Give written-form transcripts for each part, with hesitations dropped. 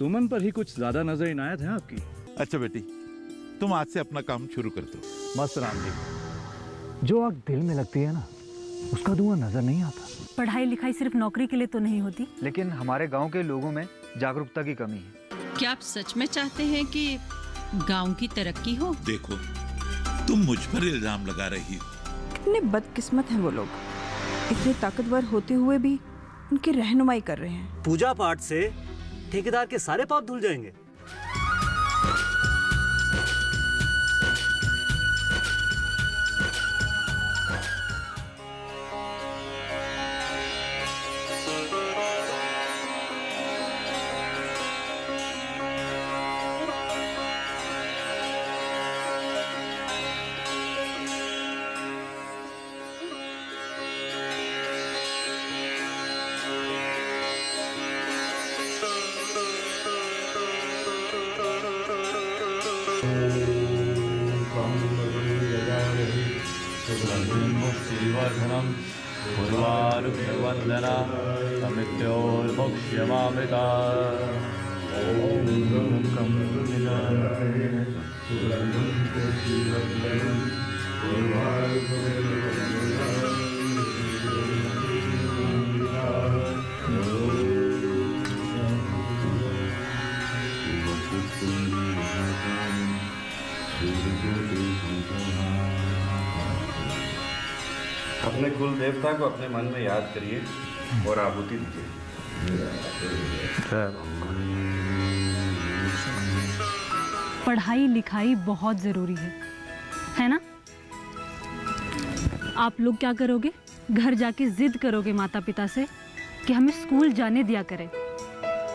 सुमन पर ही कुछ ज्यादा नजर इनायत है आपकी। अच्छा बेटी, तुम आज से अपना काम शुरू कर दो। मस्त राम जी, जो आग दिल में लगती है ना, उसका धुआं नजर नहीं आता। पढ़ाई लिखाई सिर्फ नौकरी के लिए तो नहीं होती। लेकिन हमारे गांव के लोगों में जागरूकता की कमी है। क्या आप सच में चाहते हैं कि गांव की तरक्की हो? देखो, तुम मुझ पर इल्जाम लगा रही हो। कितने बदकिस्मत हैं वो लोग, इतने ताकतवर होते हुए भी उनकी रहनुमाई कर रहे हैं। पूजा पाठ से ठेकेदार के सारे पाप धुल जाएंगे। पूर्वारुभ्यवन्दना अमृत्योर्मुक्ष्यमामृता। अपने कुल देवता को अपने मन में याद करिए और आहुति दीजिए। पढ़ाई लिखाई बहुत ज़रूरी है ना? आप लोग क्या करोगे? घर जाके जिद करोगे माता पिता से कि हमें स्कूल जाने दिया करें,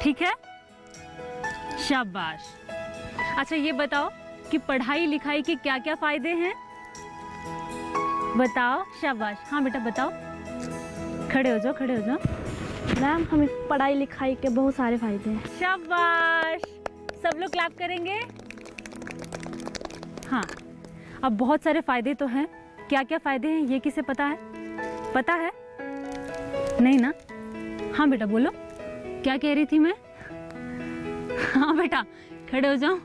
ठीक है? शाबाश। अच्छा ये बताओ कि पढ़ाई लिखाई के क्या क्या फायदे हैं? बताओ। शाबाश। हाँ बेटा बताओ। खड़े हो जाओ, खड़े हो जाओ। मैम, हमें पढ़ाई लिखाई के बहुत सारे फायदे हैं। शाबाश। सब लोग क्लैप करेंगे। हाँ, अब बहुत सारे फायदे तो हैं। क्या क्या फायदे हैं ये किसे पता है? पता है? नहीं ना? हाँ बेटा बोलो, क्या कह रही थी मैं? हाँ बेटा खड़े हो जाओ।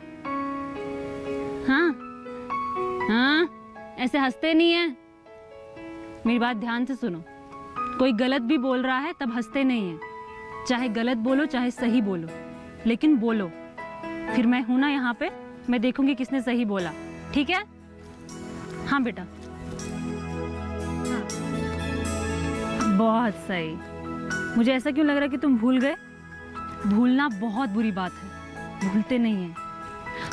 हाँ हाँ, ऐसे हंसते नहीं है। मेरी बात ध्यान से सुनो, कोई गलत भी बोल रहा है तब हंसते नहीं है। चाहे गलत बोलो चाहे सही बोलो, लेकिन बोलो। फिर मैं हूं ना यहाँ पे, मैं देखूंगी किसने सही बोला, ठीक है? हाँ बेटा। हाँ। बहुत सही। मुझे ऐसा क्यों लग रहा है कि तुम भूल गए? भूलना बहुत बुरी बात है, भूलते नहीं हैं।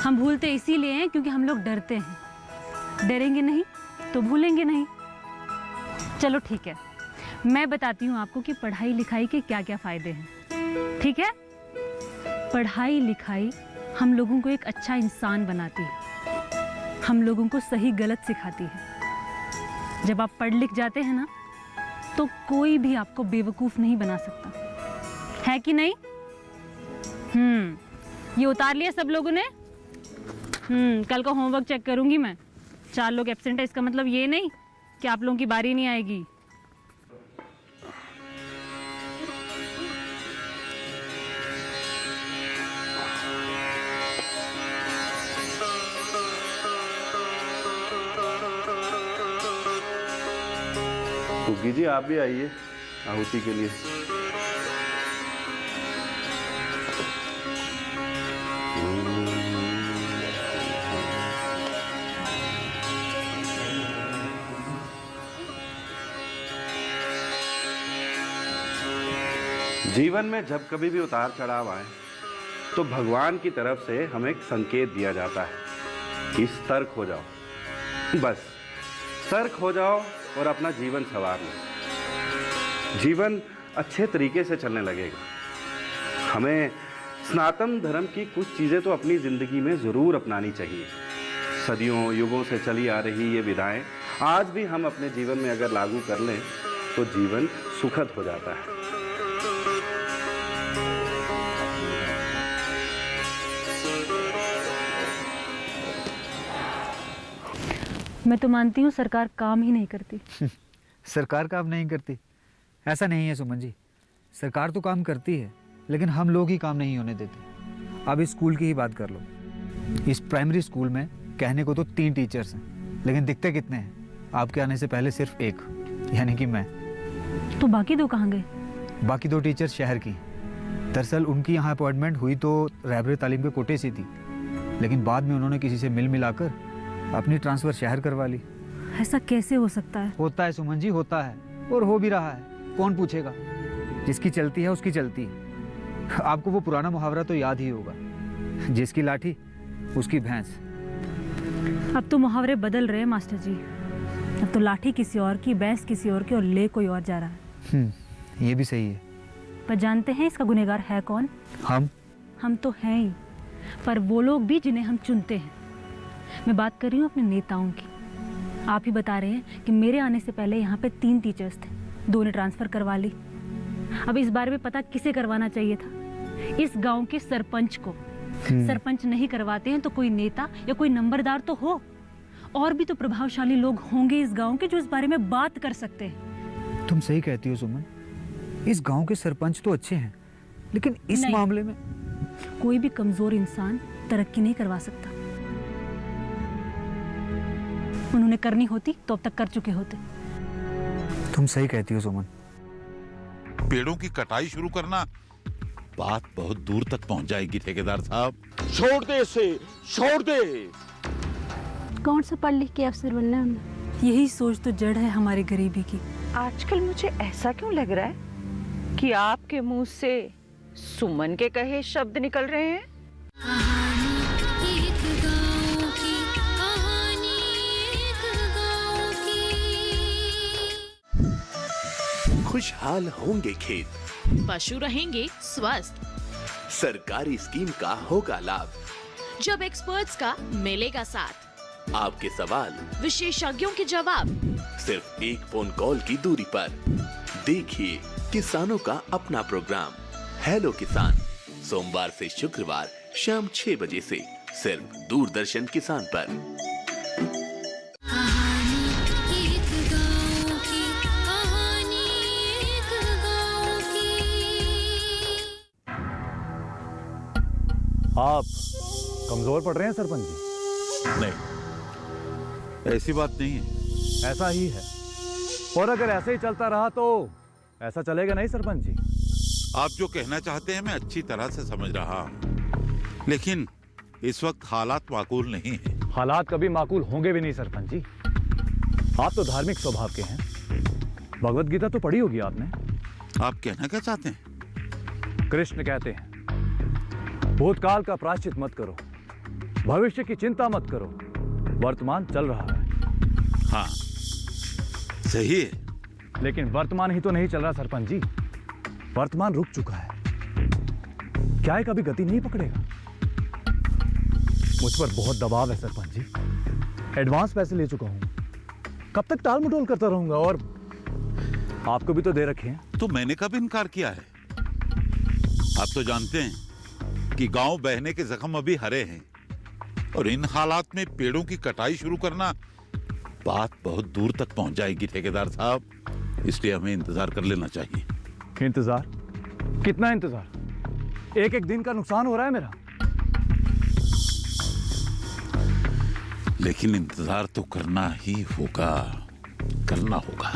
हम भूलते इसीलिए हैं क्योंकि हम लोग डरते हैं। डरेंगे नहीं तो भूलेंगे नहीं। चलो ठीक है, मैं बताती हूँ आपको कि पढ़ाई लिखाई के क्या क्या फायदे हैं, ठीक है? पढ़ाई लिखाई हम लोगों को एक अच्छा इंसान बनाती है, हम लोगों को सही गलत सिखाती है। जब आप पढ़ लिख जाते हैं ना, तो कोई भी आपको बेवकूफ़ नहीं बना सकता, है कि नहीं? ये उतार लिया सब लोगों ने? कल का होमवर्क चेक करूंगी मैं। 4 लोग एब्सेंट है, इसका मतलब ये नहीं कि आप लोगों की बारी नहीं आएगी। कुकी जी आप भी आइए आहुति के लिए। जीवन में जब कभी भी उतार चढ़ाव आए तो भगवान की तरफ से हमें एक संकेत दिया जाता है कि सतर्क हो जाओ। बस सतर्क हो जाओ और अपना जीवन संवार लो। जीवन अच्छे तरीके से चलने लगेगा। हमें सनातन धर्म की कुछ चीज़ें तो अपनी ज़िंदगी में ज़रूर अपनानी चाहिए। सदियों युगों से चली आ रही ये विधाएं आज भी हम अपने जीवन में अगर लागू कर लें तो जीवन सुखद हो जाता है। मैं तो मानती हूँ सरकार काम ही नहीं करती। सरकार काम नहीं करती ऐसा नहीं है सुमन जी, सरकार तो काम करती है, लेकिन हम लोग ही काम नहीं होने देते। अब इस स्कूल की ही बात कर लो। इस प्राइमरी स्कूल में कहने को तो 3 टीचर्स हैं, लेकिन दिखते कितने हैं? आपके आने से पहले सिर्फ 1, यानी कि मैं। तो बाकी 2 कहाँ गए? बाकी 2 टीचर्स शहर की हैं। दरअसल उनकी यहाँ अपॉइंटमेंट हुई तो रहबरे तालीम के कोटे से थी, लेकिन बाद में उन्होंने किसी से मिल मिलाकर अपनी ट्रांसफ़र शहर करवा ली। ऐसा कैसे हो सकता है? होता है सुमन जी, होता है, और हो भी रहा है। कौन पूछेगा? जिसकी चलती है उसकी चलती है। आपको वो पुराना मुहावरा तो याद ही होगा, जिसकी लाठी उसकी भैंस। अब तो मुहावरे बदल रहे हैं मास्टर जी। अब तो लाठी किसी और की, भैंस किसी और की, और ले कोई और जा रहा है। ये भी सही है। पर जानते हैं इसका गुनहगार है कौन? हम तो हैं ही, पर वो लोग भी जिन्हें हम चुनते हैं। मैं बात कर रही हूँ अपने नेताओं की। आप ही बता रहे हैं कि मेरे आने से पहले यहाँ पे 3 टीचर्स थे, 2 ने ट्रांसफ़र करवा ली। अब इस बारे में पता किसे करवाना चाहिए था? इस गांव के सरपंच को। सरपंच नहीं करवाते हैं तो कोई नेता या कोई नंबरदार तो हो। और भी तो प्रभावशाली लोग होंगे इस गांव के जो इस बारे में बात कर सकते हैं। तुम सही कहती हो सुमन, इस गांव के सरपंच तो अच्छे हैं, लेकिन इस नहीं। मामले में कोई भी कमजोर इंसान तरक्की नहीं करवा सकता। उन्होंने करनी होती तो अब तक कर चुके होते। तुम सही कहती हो सुमन। पेड़ों की कटाई शुरू करना बात बहुत दूर तक पहुंच जाएगी ठेकेदार साहब। छोड़ दे इसे, छोड़ दे। कौन सा पढ़ लिख के अफसर बनना है हमें? यही सोच तो जड़ है हमारी गरीबी की। आजकल मुझे ऐसा क्यों लग रहा है कि आपके मुंह से सुमन के कहे शब्द निकल रहे हैं? खुशहाल होंगे खेत, पशु रहेंगे स्वस्थ, सरकारी स्कीम का होगा लाभ, जब एक्सपर्ट्स का मिलेगा साथ, आपके सवाल विशेषज्ञों के जवाब, सिर्फ एक फोन कॉल की दूरी पर। देखिए किसानों का अपना प्रोग्राम हेलो किसान, सोमवार से शुक्रवार शाम 6 बजे से सिर्फ दूरदर्शन किसान पर। आप कमजोर पड़ रहे हैं सरपंच जी। नहीं, ऐसी बात नहीं है। ऐसा ही है, और अगर ऐसे ही चलता रहा तो ऐसा चलेगा नहीं सरपंच जी। आप जो कहना चाहते हैं मैं अच्छी तरह से समझ रहा हूं, लेकिन इस वक्त हालात माकूल नहीं है। हालात कभी माकूल होंगे भी नहीं सरपंच जी। आप तो धार्मिक स्वभाव के हैं, भगवत गीता तो पढ़ी होगी आपने। आप कहना क्या चाहते हैं? कृष्ण कहते हैं भूतकाल का प्रायश्चित मत करो, भविष्य की चिंता मत करो, वर्तमान चल रहा है। हाँ सही है, लेकिन वर्तमान ही तो नहीं चल रहा सरपंच जी। वर्तमान रुक चुका है, क्या है कभी गति नहीं पकड़ेगा। मुझ पर बहुत दबाव है सरपंच जी। एडवांस पैसे ले चुका हूं, कब तक टाल मटोल करता रहूंगा, और आपको भी तो दे रखे हैं। तो मैंने कब इनकार किया है? आप तो जानते हैं कि गांव बहने के जख्म अभी हरे हैं, और इन हालात में पेड़ों की कटाई शुरू करना बात बहुत दूर तक पहुंच जाएगी ठेकेदार साहब। इसलिए हमें इंतजार कर लेना चाहिए। इंतजार? कितना इंतजार? एक दिन का नुकसान हो रहा है मेरा। लेकिन इंतजार तो करना ही होगा, करना होगा।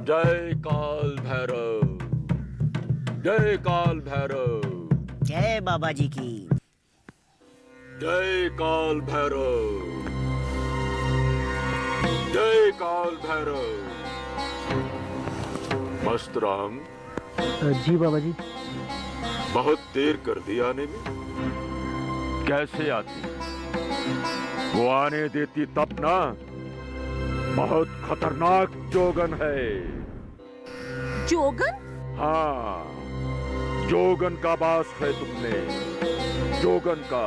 जय काल भैरव, जय काल भैरव, जय बाबा जी की। जय काल भैरव, जय काल भैरव। मस्त राम। जी बाबा जी। बहुत देर कर दी आने में। कैसे आती? वो आने देती तब ना। बहुत खतरनाक जोगन है। जोगन? हाँ, जोगन का वास है तुमने, जोगन का।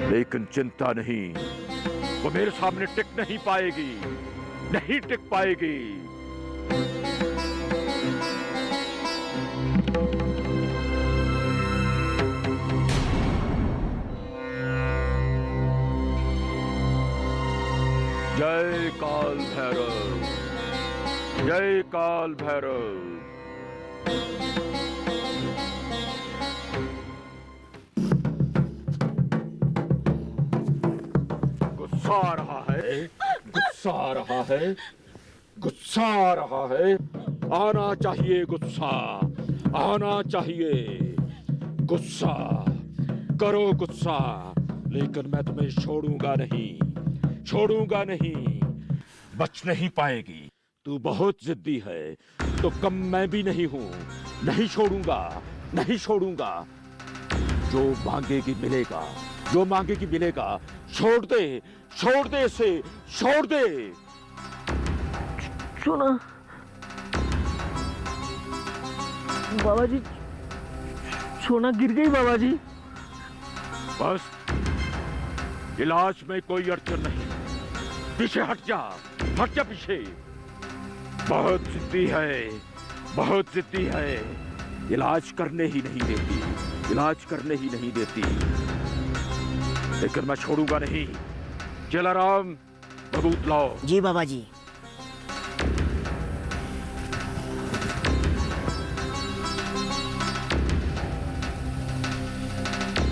लेकिन चिंता नहीं, वो मेरे सामने टिक नहीं पाएगी, नहीं टिक पाएगी। जय काल भैरव, जय काल भैरव। गुस्सा आ रहा है, गुस्सा आ रहा है, गुस्सा आ रहा है। आना चाहिए गुस्सा, आना चाहिए गुस्सा। करो गुस्सा, लेकिन मैं तुम्हें छोड़ूंगा नहीं, छोड़ूंगा नहीं। बच नहीं पाएगी, तू बहुत जिद्दी है, तो कम मैं भी नहीं हूं। नहीं छोड़ूंगा, नहीं छोड़ूंगा। जो मांगेगी मिलेगा, जो मांगेगी मिलेगा। छोड़ दे, छोड़ दे इसे, छोड़ दे। सोना बाबा जी, सोना गिर गई बाबा जी। बस, इलाज में कोई अड़चन नहीं। पीछे हट जा, हट जा पीछे। बहुत जिद्दी है, बहुत जिद्दी है। इलाज करने ही नहीं देती, इलाज करने ही नहीं देती। लेकिन मैं छोड़ूंगा नहीं। जलाराम, सबूत लाओ। जी बाबा जी।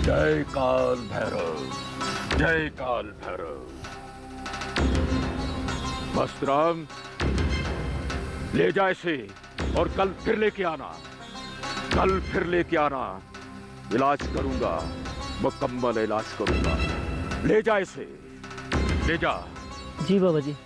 जय काल भैरव, जय काल भैरव। मस्तराम, ले जा इसे और कल फिर लेके आना, कल फिर लेके आना। इलाज करूंगा, मुकम्मल इलाज करूंगा। ले जा इसे, ले जा। जी बाबा जी।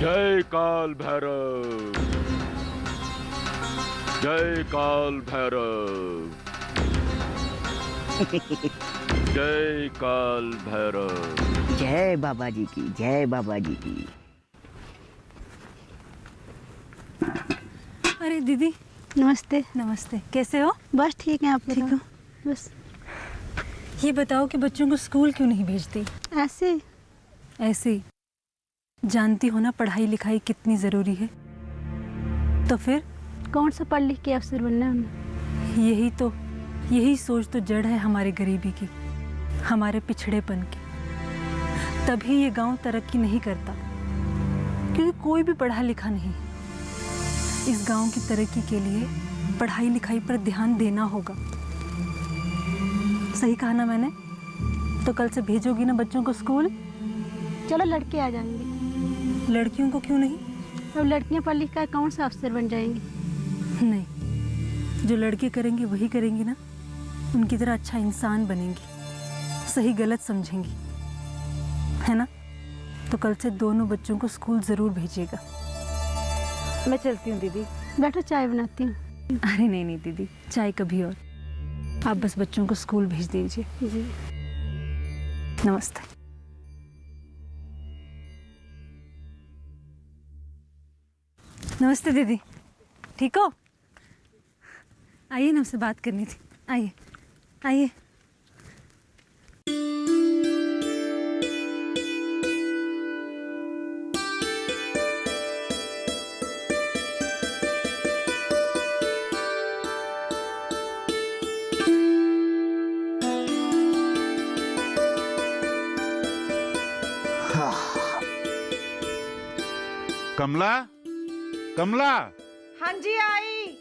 जय काल भैरव, जय काल भैरव, जय काल भैरव। जय बाबा जी की, जय बाबा जी की। अरे दीदी, नमस्ते। नमस्ते। कैसे हो? बस ठीक है, आप ठीक हो? बस ये बताओ कि बच्चों को स्कूल क्यों नहीं भेजती? ऐसे ऐसे ही। जानती हो ना पढ़ाई लिखाई कितनी ज़रूरी है। तो फिर कौन सा पढ़ लिख के अफसर बनना है उन्हें? यही सोच तो जड़ है हमारे गरीबी की, हमारे पिछड़ेपन की। तभी ये गांव तरक्की नहीं करता, क्योंकि कोई भी पढ़ा लिखा नहीं। इस गांव की तरक्की के लिए पढ़ाई लिखाई पर ध्यान देना होगा। सही कहा ना मैंने? तो कल से भेजोगी ना बच्चों को स्कूल? चलो लड़के आ जाएंगे। लड़कियों को क्यों नहीं? अब लड़कियां पढ़ लिख कर कौन सा अफसर बन जाएंगी? नहीं, जो लड़के करेंगे वही करेंगी ना। उनकी तरह अच्छा इंसान बनेंगी, सही गलत समझेंगी, है ना? तो कल से दोनों बच्चों को स्कूल ज़रूर भेजिएगा। मैं चलती हूँ दीदी। बैठो, चाय बनाती हूँ। अरे नहीं नहीं दीदी, चाय कभी और। आप बस बच्चों को स्कूल भेज दीजिए। जी। नमस्ते। नमस्ते दीदी, ठीक हो? आइए ना, आपसे बात करनी थी। आइए आइए। कमला, कमला। हाँ जी, आई।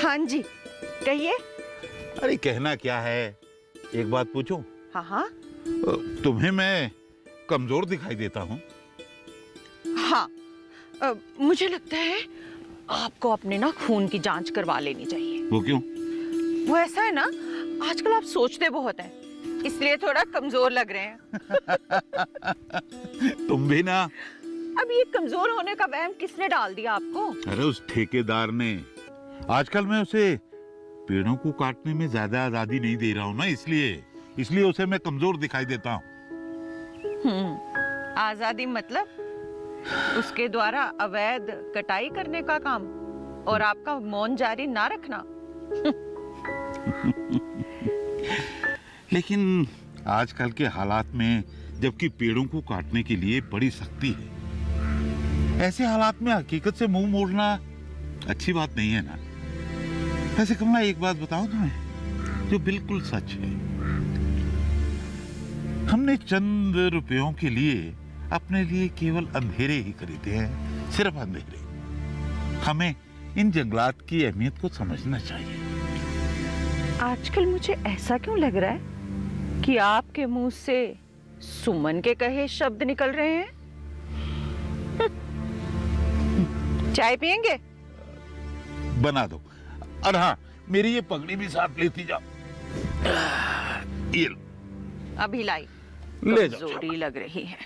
हाँ जी, कहिए। अरे कहना क्या है, एक बात पूछूं? हाँ हाँ। तुम्हें मैं कमजोर दिखाई देता हूँ? हाँ, मुझे लगता है आपको अपने ना खून की जांच करवा लेनी चाहिए। वो क्यों? वो ऐसा है ना, आजकल आप सोचते बहुत हैं, इसलिए थोड़ा कमजोर लग रहे हैं। तुम भी ना। अब ये कमजोर होने का वहम किसने डाल दिया आपको? अरे उस ठेकेदार ने। आजकल मैं उसे पेड़ों को काटने में ज्यादा आजादी नहीं दे रहा हूँ ना, इसलिए उसे मैं कमजोर दिखाई देता हूँ। आजादी मतलब उसके द्वारा अवैध कटाई करने का काम और आपका मौन जारी ना रखना। लेकिन आजकल के हालात में जबकि पेड़ों को काटने के लिए बड़ी सख्ती है, ऐसे हालात में हकीकत से मुंह मोड़ना अच्छी बात नहीं है ना। वैसे कमला, एक बात बताऊं तुम्हें जो बिल्कुल सच है। हमने चंद रुपयों के लिए अपने लिए केवल अंधेरे ही खरीदे हैं, सिर्फ अंधेरे। हमें इन जंगलात की अहमियत को समझना चाहिए। आजकल मुझे ऐसा क्यों लग रहा है कि आपके मुंह से सुमन के कहे शब्द निकल रहे हैं? चाय पियेंगे? बना दो। और हाँ, मेरी ये पगड़ी भी साथ लेती जाओ। ये लो। अभी लाई। ले जाओ। जोरी लग रही है।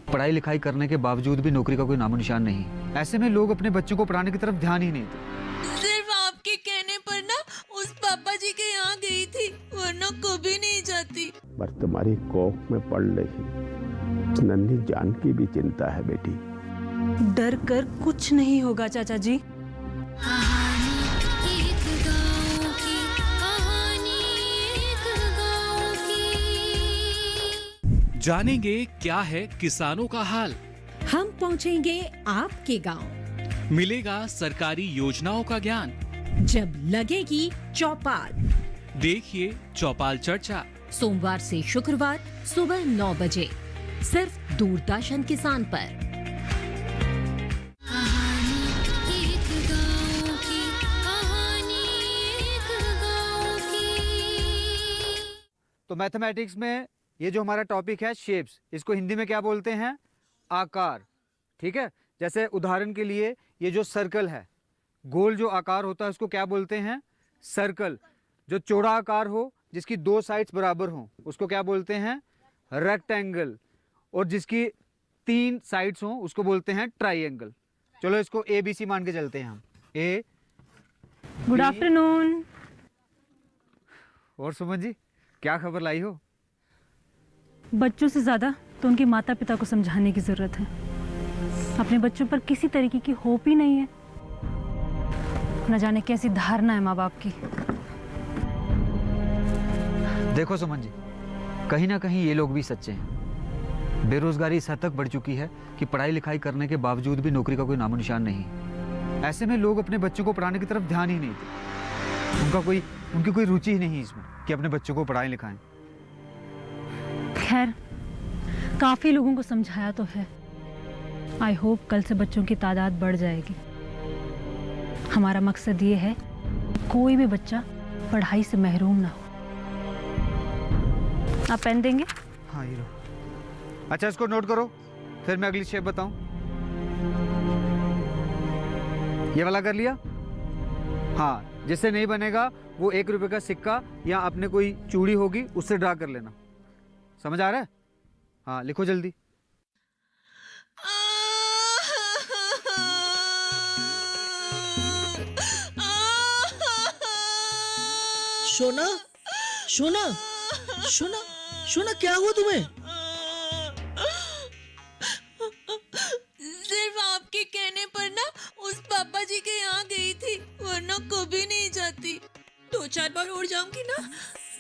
पढ़ाई लिखाई करने के बावजूद भी नौकरी का कोई नामो निशान नहीं। ऐसे में लोग अपने बच्चों को पढ़ाने की तरफ ध्यान ही नहीं देते। सिर्फ आपके कहने पर ना उस पापा जी के यहाँ गई थी, वरना कभी नहीं जाती। पर तुम्हारी कोख में पड़ रही नन्ही जान की भी चिंता है बेटी। डर कर कुछ नहीं होगा चाचा जी। जानेंगे क्या है किसानों का हाल। हम पहुंचेंगे आपके गांव। मिलेगा सरकारी योजनाओं का ज्ञान। जब लगेगी चौपाल, देखिए चौपाल चर्चा, सोमवार से शुक्रवार सुबह 9 बजे सिर्फ दूरदर्शन किसान पर। तो मैथमेटिक्स में ये जो हमारा टॉपिक है शेप्स, इसको हिंदी में क्या बोलते हैं? आकार। ठीक है, जैसे उदाहरण के लिए ये जो सर्कल है, गोल जो आकार होता है उसको क्या बोलते हैं? सर्कल। जो चौड़ा आकार हो, जिसकी 2 साइड्स बराबर हों, उसको क्या बोलते हैं? रेक्टेंगल। और जिसकी 3 साइड्स हों उसको बोलते हैं ट्राइंगल। चलो इसको ABC मान के चलते हैं हम। A। Good afternoon. और सुमन जी, क्या खबर लाई हो? बच्चों से ज़्यादा तो उनके माता पिता को समझाने की ज़रूरत है। अपने बच्चों पर किसी तरीके की होप ही नहीं है। न जाने कैसी धारणा है माँ बाप की। देखो सुमन जी, कहीं ना कहीं ये लोग भी सच्चे हैं। बेरोजगारी इस हद तक बढ़ चुकी है कि पढ़ाई लिखाई करने के बावजूद भी नौकरी का कोई नामो निशान नहीं। ऐसे में लोग अपने बच्चों को पढ़ाने की तरफ ध्यान ही नहीं देते। उनकी कोई रुचि ही नहीं इसमें कि अपने बच्चों को पढ़ाएं लिखाएं। खैर, काफ़ी लोगों को समझाया तो है। आई होप कल से बच्चों की तादाद बढ़ जाएगी। हमारा मकसद ये है कोई भी बच्चा पढ़ाई से महरूम ना हो। आप पेन देंगे? हाँ ये लो। अच्छा, इसको नोट करो, फिर मैं अगली शेप बताऊं। ये वाला कर लिया? हाँ, जिससे नहीं बनेगा वो 1 रुपए का सिक्का या अपने कोई चूड़ी होगी उससे ड्रा कर लेना। समझ आ रहा है? हाँ, लिखो जल्दी। सोना, सोना, सोना, सोना, क्या हुआ तुम्हें? सिर्फ आपके कहने पर ना उस पापा जी के यहाँ गई थी, वरना कभी नहीं जाती। 2-4 बार और जाऊंगी ना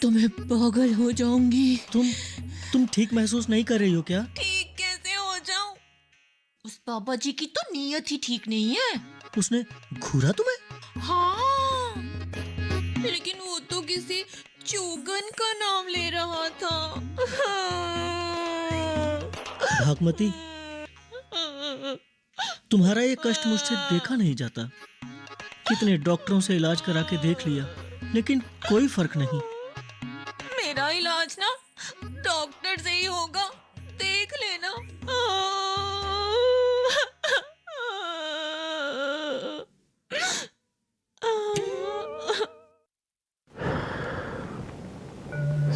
तो मैं पागल हो जाऊंगी। तुम ठीक महसूस नहीं कर रही हो क्या? ठीक कैसे हो जाऊं? उस पापा जी की तो नीयत ही ठीक नहीं है। उसने घूरा तुम्हें? हाँ, लेकिन वो तो किसी चोगन का नाम ले रहा था। भागमती, तुम्हारा ये कष्ट मुझसे देखा नहीं जाता। कितने डॉक्टरों से इलाज करा के देख लिया, लेकिन कोई फर्क नहीं। मेरा इलाज ना डॉक्टर से ही होगा, देख लेना।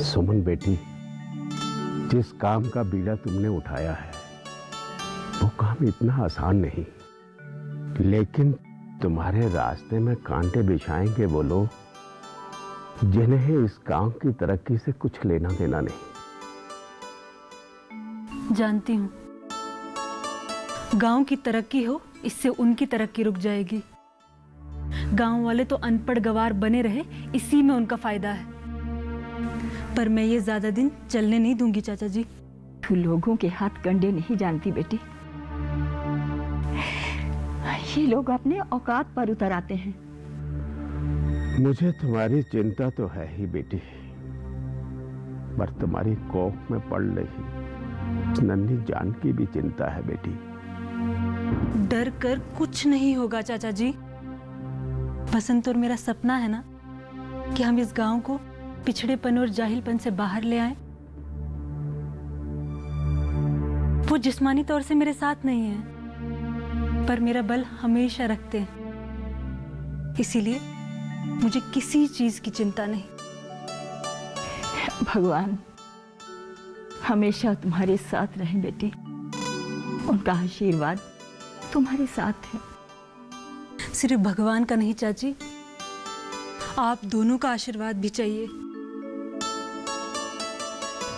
सुमन बेटी, जिस काम का बीड़ा तुमने उठाया है वो काम इतना आसान नहीं, लेकिन तुम्हारे रास्ते में कांटे बिछाएंगे वो लोग जिन्हें इस गांव की तरक्की से कुछ लेना देना नहीं। जानती हूँ, गांव की तरक्की हो इससे उनकी तरक्की रुक जाएगी। गांव वाले तो अनपढ़ गवार बने रहे, इसी में उनका फायदा है। पर मैं ये ज्यादा दिन चलने नहीं दूंगी चाचा जी। तू लोगों के हाथ कंडे नहीं जानती बेटी। ये लोग अपने औकात पर उतर आते हैं। मुझे तुम्हारी चिंता तो है ही बेटी, पर तुम्हारी कोख में पड़ रही नन्ही जान की भी चिंता है बेटी। डर कर कुछ नहीं होगा चाचा जी। बसंत और मेरा सपना है ना कि हम इस गांव को पिछड़ेपन और जाहिलपन से बाहर ले आए। वो जिस्मानी तौर से मेरे साथ नहीं है, पर मेरा बल हमेशा रखते हैं। इसीलिए मुझे किसी चीज की चिंता नहीं। भगवान हमेशा तुम्हारे साथ रहे बेटी। उनका आशीर्वाद तुम्हारे साथ है। सिर्फ भगवान का नहीं चाची, आप दोनों का आशीर्वाद भी चाहिए।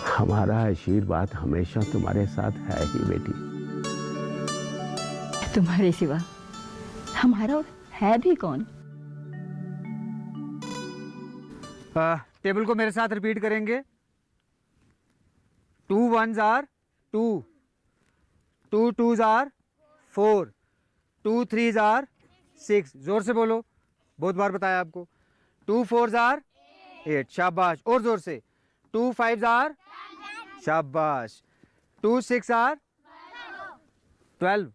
हमारा आशीर्वाद हमेशा तुम्हारे साथ है ही बेटी। तुम्हारे सिवा हमारा है भी कौन? टेबल को मेरे साथ रिपीट करेंगे। 2 1s are 2, 2 2s are 4, 2 3s are 6। जोर से बोलो, बहुत बार बताया आपको। 2 4s are 8, शाबाश। और जोर से। 2 5s are, शाबाश। 2 6 are 12,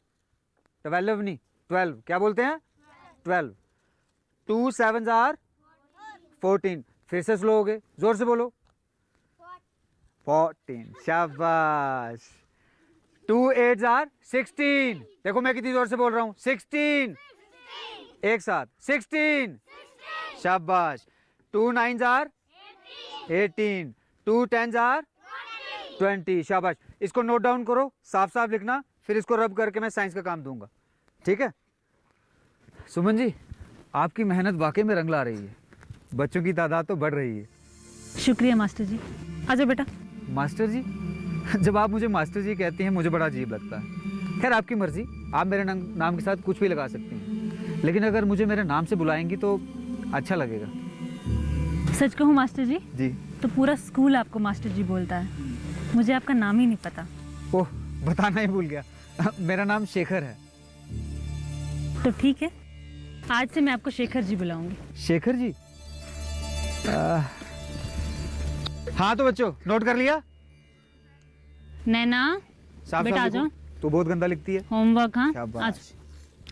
12 नहीं 12, क्या बोलते हैं? 12। 2 7s are 14। फिर से स्लो हो गए, जोर से बोलो। 14, शाबाश। 2 8s are 16। देखो मैं कितनी जोर से बोल रहा हूँ। 16, एक साथ 16, शाबाश। 2 9s are 18, 2 10s are 20, शाबाश। इसको नोट डाउन करो, साफ साफ लिखना, फिर इसको रब करके मैं साइंस का काम दूंगा, ठीक है? सुमन जी, आपकी मेहनत वाकई में रंग ला रही है। बच्चों की तादाद तो बढ़ रही है। शुक्रिया मास्टर जी। आजाओ बेटा। मास्टर जी? जब आप मुझे मास्टर जी कहती हैं मुझे बड़ा अजीब लगता है। खैर आपकी मर्जी, आप मेरे नाम के साथ कुछ भी लगा सकती हैं, लेकिन अगर मुझे मेरे नाम से बुलाएंगी तो अच्छा लगेगा। सच कहूँ मास्टर जी? जी। तो पूरा स्कूल आपको मास्टर जी बोलता है। मुझे आपका नाम ही नहीं पता। ओह, बताना ही भूल गया, मेरा नाम शेखर है। तो ठीक है, आज से मैं आपको शेखर जी बुलाऊंगी। शेखर जी? हाँ तो बच्चों, नोट कर लिया? नैना साफ बेटा आ जाओ। तो बहुत गंदा लिखती है। होमवर्क। हाँ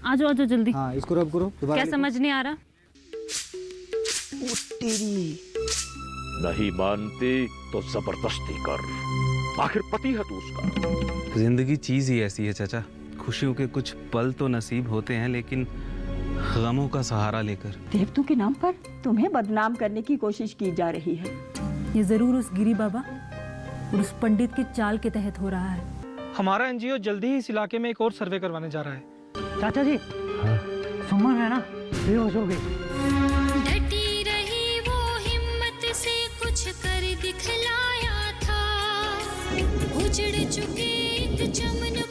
आ जाओ जल्दी। हाँ, इसको रब करो। क्या समझ नहीं आ रहा? नहीं मानती तो जबरदस्ती कर, आखिर पति है तू उसका। जिंदगी चीज ही ऐसी है चाचा। खुशियों के कुछ पल तो नसीब होते हैं, लेकिन गमों का सहारा लेकर देवतों के नाम पर तुम्हें बदनाम करने की कोशिश की जा रही है। ये जरूर उस गिरी बाबा और उस पंडित के चाल के तहत हो रहा है। हमारा एनजीओ जल्दी ही इस इलाके में एक और सर्वे करवाने जा रहा है। चाचा जी, सुमन है ना, बेहोश हो गई। डटी रही वो हिम्मत से कुछ कर दिखलाया था। उजड़ चुके एक चमन